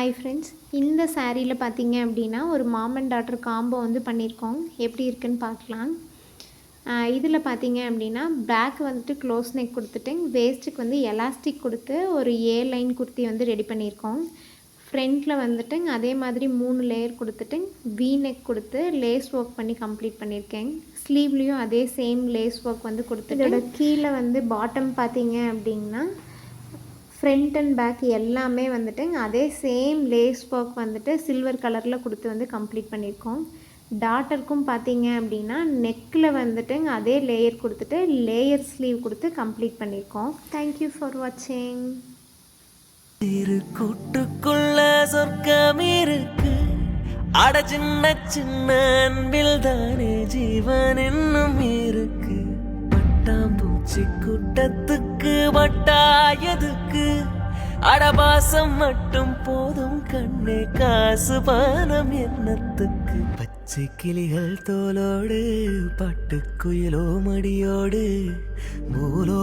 Hi friends, இந்த சாரியில் பார்த்தீங்க அப்படின்னா ஒரு மாம் அண்ட் டாட்டர் காம்போ வந்து பண்ணியிருக்கோம். எப்படி இருக்குன்னு பார்க்கலாம். இதில் பார்த்தீங்க அப்படின்னா பேக் வந்துட்டு க்ளோஸ் நெக் கொடுத்துட்டு வேஸ்ட்டுக்கு வந்து எலாஸ்டிக் கொடுத்து ஒரு ஏ லைன் குர்த்தி வந்து ரெடி பண்ணியிருக்கோம். ஃப்ரண்ட்டில் வந்துட்டு அதே மாதிரி 3 லேயர் கொடுத்துட்டு வி நெக் கொடுத்து லேஸ் ஒர்க் பண்ணி கம்ப்ளீட் பண்ணியிருக்கேன். ஸ்லீவ்லேயும் அதே சேம் லேஸ் ஒர்க் வந்து கொடுத்துட்டு இதோட கீழே வந்து பாட்டம் பார்த்தீங்க அப்படின்னா ஃப்ரண்ட் அண்ட் பேக் எல்லாமே வந்துட்டு அதே சேம் லேஸ் ஒர்க் வந்துட்டு சில்வர் கலரில் கொடுத்து வந்து கம்ப்ளீட் பண்ணியிருக்கோம். டாட்டருக்கும் பார்த்தீங்க அப்படின்னா நெக்கில் வந்துட்டு அதே லேயர் கொடுத்துட்டு லேயர் ஸ்லீவ் கொடுத்து கம்ப்ளீட் பண்ணியிருக்கோம். தேங்க்யூ ஃபார் வாட்சிங். கூட்டுக்குள்ள சொர்க்கம் இருக்கு, அட சின்ன சின்ன அன்பில் தானே ஜீவன் என்னும் இருக்கு. பட்டாம்பூச்சி கூட்டத்துக்கு வட்டாயதுக்கு, அடபாசம் மட்டும் போதும் கண்ணே, காசு பானம் என்னத்துக்கு. பச்சை கிளிகள் தோலோடு, பட்டுக்குயிலோ மடியோடு, மூலோ